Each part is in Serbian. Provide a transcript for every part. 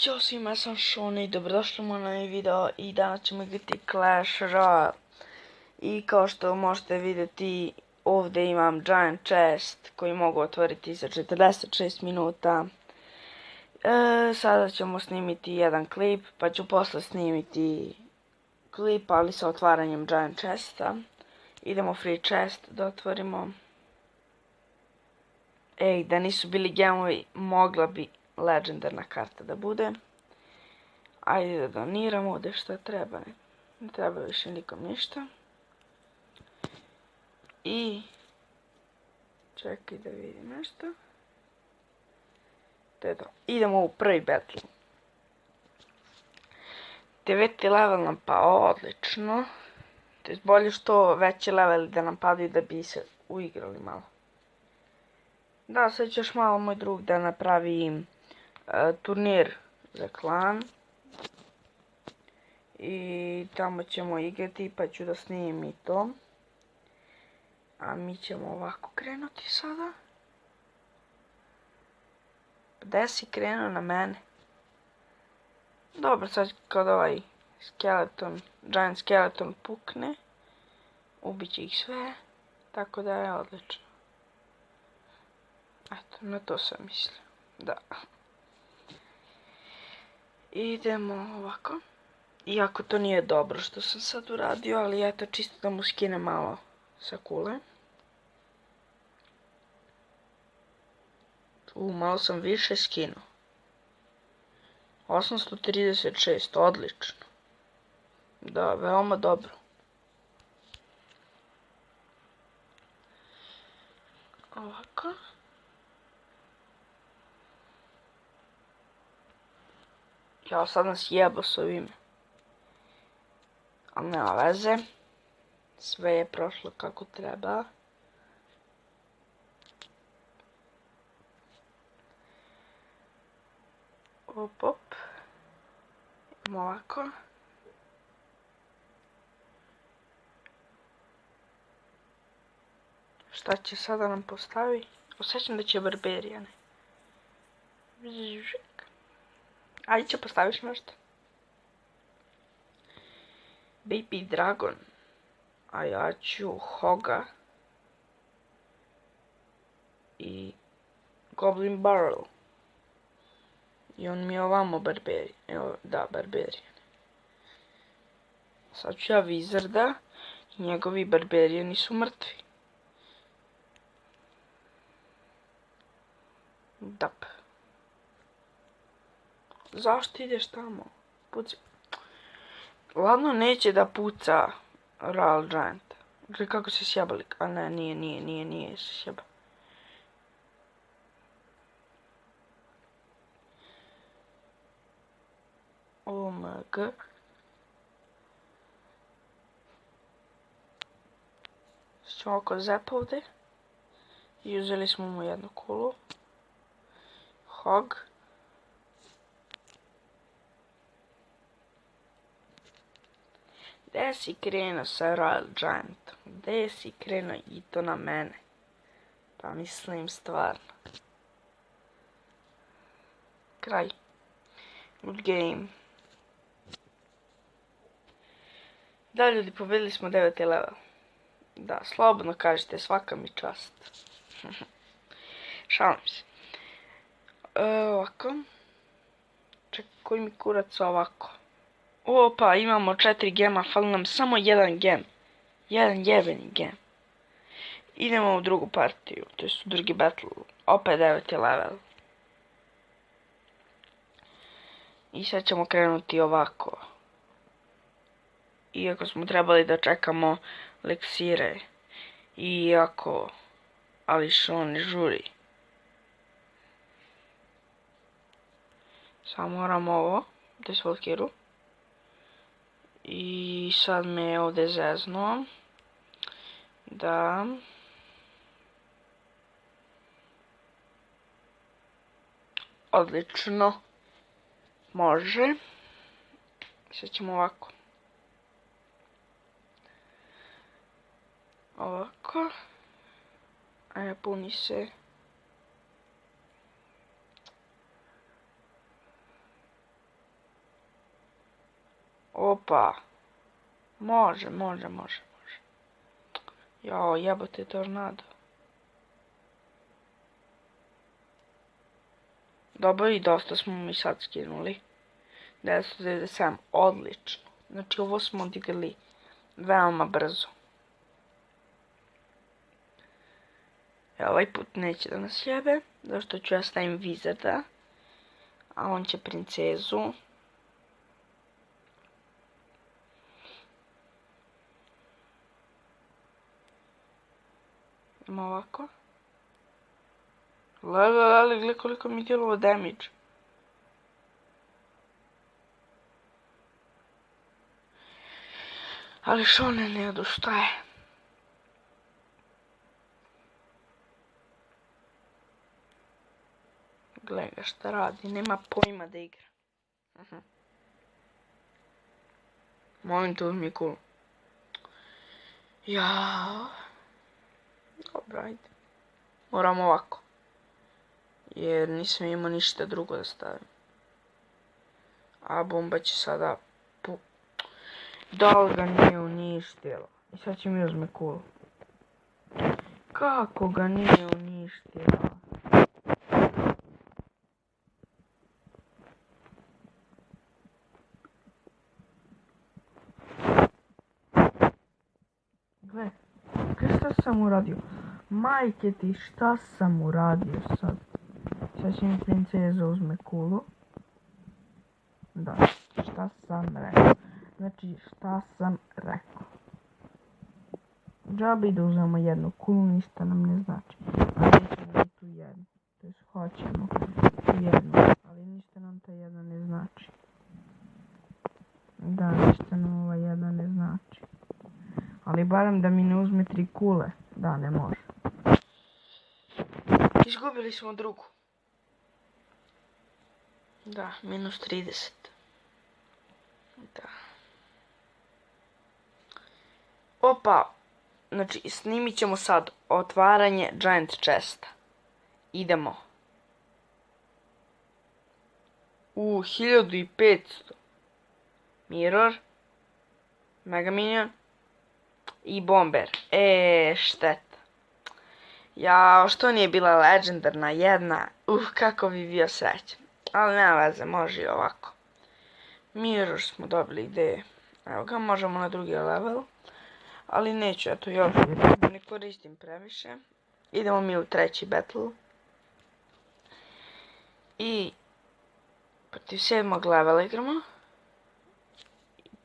Ćao svima, ja sam Šone i dobrodošli u moj novi video i danas ćemo igrati Clash Royale. I kao što možete vidjeti, ovdje imam Giant Chest koji mogu otvoriti za 46 minuta. Sada ćemo snimiti jedan klip, pa ću posle snimiti klip, ali sa otvaranjem Giant Chesta. Idemo free chest da otvorimo. Ej, da nisu bili gemovi, mogla bi legendarna karta da bude. Ajde da doniramo ovdje što treba. Ne treba više nikom ništa. I čekaj da vidim nešto. To je to. Idemo u prvi battle. 9. level nam pao, odlično. To je bolje što veći leveli da nam padaju da bi se uigrali malo. Da, sad će još malo moj drug da napravi turnir za klan. I tamo ćemo igrati pa ću da snimim i to. A mi ćemo ovako krenuti sada. Gde si krenuo na mene? Dobro, sad kad ovaj skeleton, giant skeleton pukne, ubiće ih sve, tako da je odlično. Eto, na to sam mislio, da. Idemo ovako. Iako to nije dobro što sam sad uradio, ali eto čisto da mu skine malo sa kule. Malo sam više skinuo. 836, odlično. Da, veoma dobro. Ovako. Ja sad nas jebo s ovime. Ali nema veze. Sve je prošlo kako treba. Op, op. Idemo ovako. Šta će sada nam postavi? Osjećam da će barberijane. Ajde će postaviš nešto. Baby Dragon. A ja ću Hoga. I Goblin Barrel. I on mi je ovamo barberijan. Evo, da, barberijan. Sad ću ja Wizarda. I njegovi barberijani su mrtvi. Dap. Zašto ideš tamo? Puci. Ladno neće da puca Royal Giant. Gledaj kako se sjebali. A ne, nije se sjeba. OMG. Ćemo oko zepa ovdje. I uzeli smo mu jednu kulu. Hog. Gde si krenuo sa Royal Giantom? Gde si krenuo i to na mene? Pa mislim stvarno. Kraj. Good game. Da ljudi, pobedili smo 9. level. Da, slobodno kažete, svaka mi čast. Šalim se. Ovako. Čekaj, koji mi kurac ovako? Opa, imamo 4 gema, fali nam samo jedan gem. Jedan jebeni gem. Idemo u drugu partiju, to je u drugi battle. Opet 9. level. I sad ćemo krenuti ovako. Iako smo trebali da čekamo leksire. Iako, ali što ne žuri. Samo moram ovo, da se volkiru. I sad me je ovdje zeznuo. Da. Odlično. Može. Sad ćemo ovako. Ovako. Ajde, puni se. Opa. Može. Jao, jebote tornado. Dobro i dosta smo mi sad skinuli. 997, odlično. Znači ovo smo odigrali veoma brzo. Ovaj put neće da nas jebe, zašto ću ja stavim Wizarda, a on će princezu. Idemo ovako. Gle koliko mi djelovo damage. Ali šone ne odustaje. Gle ga šta radi, nema pojma da igra. Molim te uzmi kulu. Jao. Dobro, ajde. Moram ovako. Jer nisam imao ništa drugo da stavim. A bomba će sada... Da li ga nije uništila? I sad će mi uzme kulu. Kako ga nije uništila? Gle šta sam uradio? Majke ti, šta sam uradio sad? Sad će mi princeza uzme kulu. Da, šta sam rekao? Znači, šta sam rekao? Džabi da uzmemo jednu kulu, ništa nam ne znači. Ali nećemo tu jednu. To jest hoćemo tu jednu, ali ništa nam ta jedna ne znači. Da, ništa nam ova jedna ne znači. Ali barem da mi ne uzme 3 kule. Da, ne može. Izgubili smo drugu. Da, minus 30. Da. Opa. Znači, snimit ćemo sad otvaranje Giant Chesta. Idemo. 1500. Mirror. Mega Minion. I Bomber. Šteta. Jao, što nije bila legendarna jedna. Kako bi bio srećan. Ali nema veze, može i ovako. Mirror smo dobili gdje. Evo ga, možemo na drugi level. Ali neću, eto još ne koristim previše. Idemo mi u treći battle. I protiv 7. levela igramo.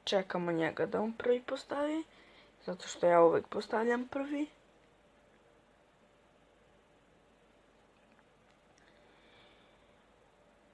Čekamo njega da on prvi postavi. Zato što ja uvijek postavljam prvi.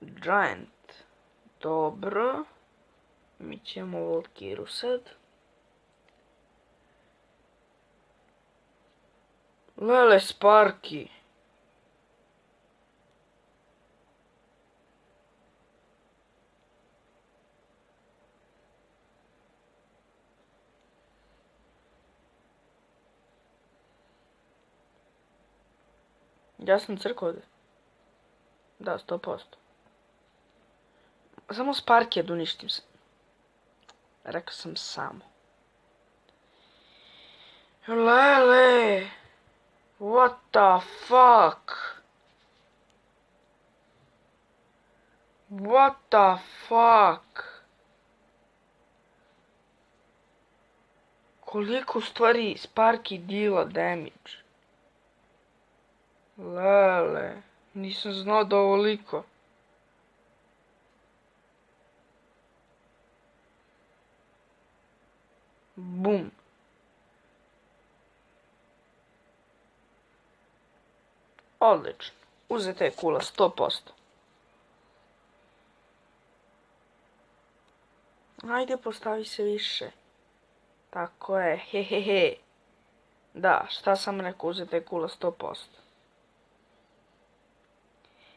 Giant. Dobro. Mi ćemo Valkyru sad. Lele Sparky. Ja sam crkao ovdje. Da, 100%. Samo Sparky da uništim se. Rekao sam samo. Lele! What the fuck? What the fuck? Koliko stvari Sparky deala damage? Lele, nisam znao da ovoliko. Bum. Odlično. Uzeta je kula 100%. Ajde, postavi se više. Tako je, hehehe. Da, šta sam rekao, uzeta je kula 100%.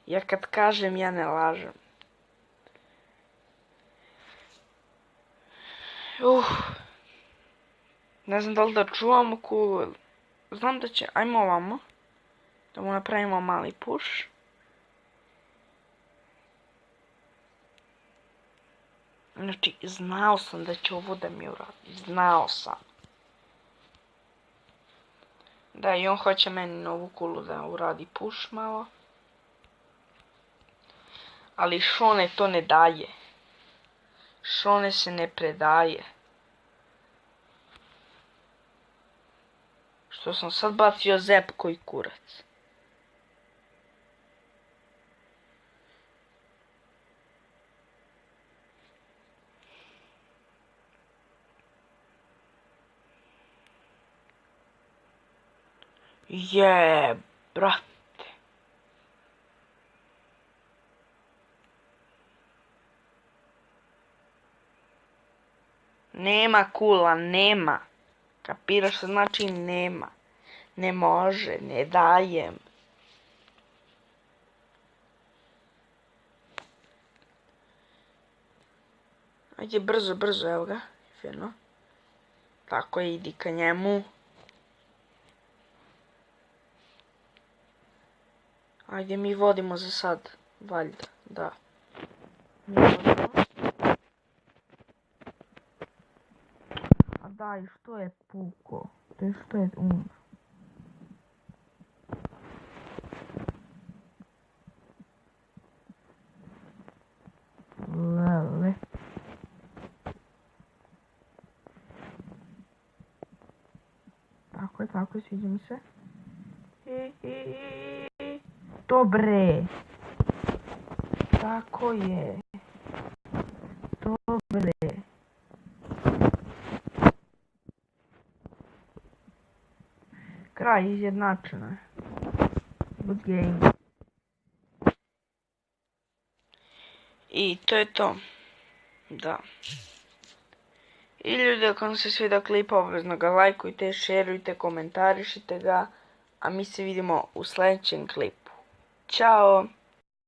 Ja kad kažem, ja ne lažem. Ne znam da li da čuvamo kulu. Znam da će, ajmo ovamo. Da mu napravimo mali push. Znači, znao sam da će ovo da mi uradi. Znao sam. Da, i on hoće meni novu kulu da uradi push malo. Ali Šone to ne daje. Šone se ne predaje. Što sam sad bacio zep koji kurac. Brate. Nema kula, nema. Kapiraš što znači nema. Ne može, ne dajem. Ajde brzo, brzo, evo ga. Fino. Tako je, idi ka njemu. Ajde, mi vodimo za sad. Valjda, da. Mi vodimo. A daj, što je puko? To je što je umro. Lele. Tako je, sviđa mi se. Dobre. Tako je. Dobre. Kraj, izjednačeno je. Good game. I to je to. Da. I ljudi, ako vam se svidio klip, obvezno ga lajkujte, šerujte, komentarišite ga. A mi se vidimo u sljedećem klipu. Ćao!